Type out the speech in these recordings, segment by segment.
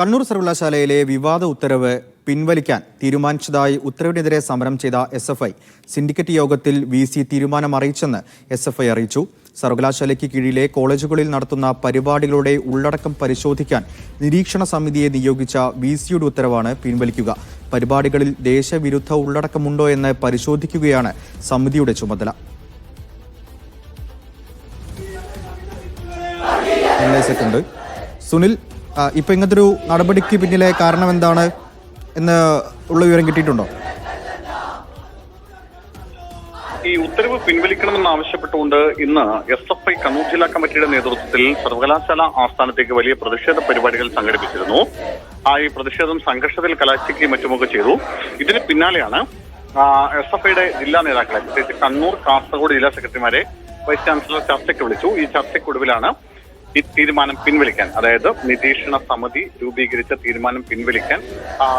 കണ്ണൂർ സർവകലാശാലയിലെ വിവാദ ഉത്തരവ് പിൻവലിക്കാൻ തീരുമാനിച്ചതായി ഉത്തരവിനെതിരെ സമരം ചെയ്ത SFI സിൻഡിക്കേറ്റ് യോഗത്തിൽ VC തീരുമാനം അറിയിച്ചെന്ന് SFI അറിയിച്ചു. സർവകലാശാലയ്ക്ക് കീഴിലെ കോളേജുകളിൽ നടത്തുന്ന പരിപാടികളുടെ ഉള്ളടക്കം പരിശോധിക്കാൻ നിരീക്ഷണ സമിതിയെ നിയോഗിച്ച VCയുടെ ഉത്തരവാണ് പിൻവലിക്കുക. പരിപാടികളിൽ ദേശവിരുദ്ധ ഉള്ളടക്കമുണ്ടോ എന്ന് പരിശോധിക്കുകയാണ് സമിതിയുടെ ചുമതല. സുനിൽ, ഇപ്പൊ ഇങ്ങനത്തെ ഒരു നടപടിക്ക് പിന്നിലെ കാരണം എന്താണ് എന്ന് ഉള്ള വിവരം കിട്ടിയിട്ടുണ്ടോ? ഈ ഉത്തരവ് പിൻവലിക്കണമെന്ന് ആവശ്യപ്പെട്ടുകൊണ്ട് ഇന്ന് SFI കണ്ണൂർ ജില്ലാ കമ്മിറ്റിയുടെ നേതൃത്വത്തിൽ സർവകലാശാല ആസ്ഥാനത്തേക്ക് വലിയ പ്രതിഷേധ പരിപാടികൾ സംഘടിപ്പിച്ചിരുന്നു. ഈ പ്രതിഷേധം സംഘർഷത്തിൽ കലാശിക്കുകയും മറ്റുമൊക്കെ ചെയ്തു. ഇതിന് പിന്നാലെയാണ് SFIയുടെ ജില്ലാ നേതാക്കളെ, പ്രത്യേകിച്ച് കണ്ണൂർ, കാസർഗോഡ് ജില്ലാ സെക്രട്ടറിമാരെ വൈസ് ചാൻസലർ ചർച്ചയ്ക്ക് വിളിച്ചു. ഈ ചർച്ചയ്ക്കൊടുവിലാണ് ഈ തീരുമാനം പിൻവലിക്കാൻ, അതായത് നിരീക്ഷണ സമിതി രൂപീകരിച്ച തീരുമാനം പിൻവലിക്കാൻ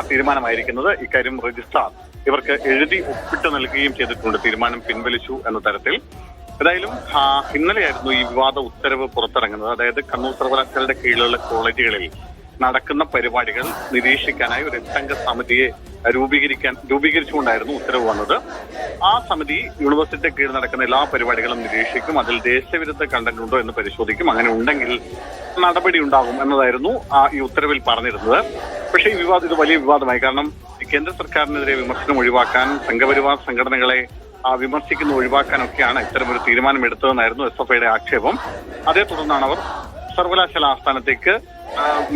തീരുമാനമായിരിക്കുന്നത്. ഇക്കാര്യം രജിസ്ട്രാർ ഇവർക്ക് എഴുതി ഒപ്പിട്ട് നൽകുകയും ചെയ്തിട്ടുണ്ട്. തീരുമാനം പിൻവലിച്ചു എന്ന തരത്തിൽ. ഏതായാലും ഇന്നലെയായിരുന്നു ഈ വിവാദ ഉത്തരവ് പുറത്തിറങ്ങുന്നത്. അതായത് കണ്ണൂർ സർവകലാശാലയുടെ കീഴിലുള്ള കോളേജുകളിൽ നടക്കുന്ന പരിപാടികൾ നിരീക്ഷിക്കാനായി ഒരു 8-അംഗ സമിതിയെ രൂപീകരിച്ചുകൊണ്ടായിരുന്നു ഉത്തരവ് വന്നത്. ആ സമിതി യൂണിവേഴ്സിറ്റിയുടെ കീഴിൽ നടക്കുന്ന എല്ലാ പരിപാടികളും നിരീക്ഷിക്കും. അതിൽ ദേശവിരുദ്ധ കണ്ടന്റ് ഉണ്ടോ എന്ന് പരിശോധിക്കും. അങ്ങനെ ഉണ്ടെങ്കിൽ നടപടി ഉണ്ടാകും എന്നതായിരുന്നു ഈ ഉത്തരവിൽ പറഞ്ഞിരുന്നത്. പക്ഷേ ഈ വിവാദം ഇത് വലിയ വിവാദമായി. കാരണം കേന്ദ്ര സർക്കാരിനെതിരെ വിമർശനം ഒഴിവാക്കാൻ, സംഘപരിവാർ സംഘടനകളെ വിമർശിക്കുന്ന ഒഴിവാക്കാനൊക്കെയാണ് ഇത്തരമൊരു തീരുമാനം എടുത്തതെന്നായിരുന്നു SFIയുടെ ആക്ഷേപം. അതേ തുടർന്നാണ് അവർ സർവകലാശാല ആസ്ഥാനത്തേക്ക്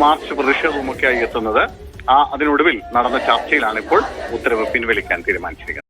മാർച്ച് പ്രതിഷേധവുമൊക്കെയായി എത്തുന്നത്. അതിനൊടുവിൽ നടന്ന ചർച്ചയിലാണ് ഇപ്പോൾ ഉത്തരവ് പിൻവലിക്കാൻ തീരുമാനിച്ചിരിക്കുന്നത്.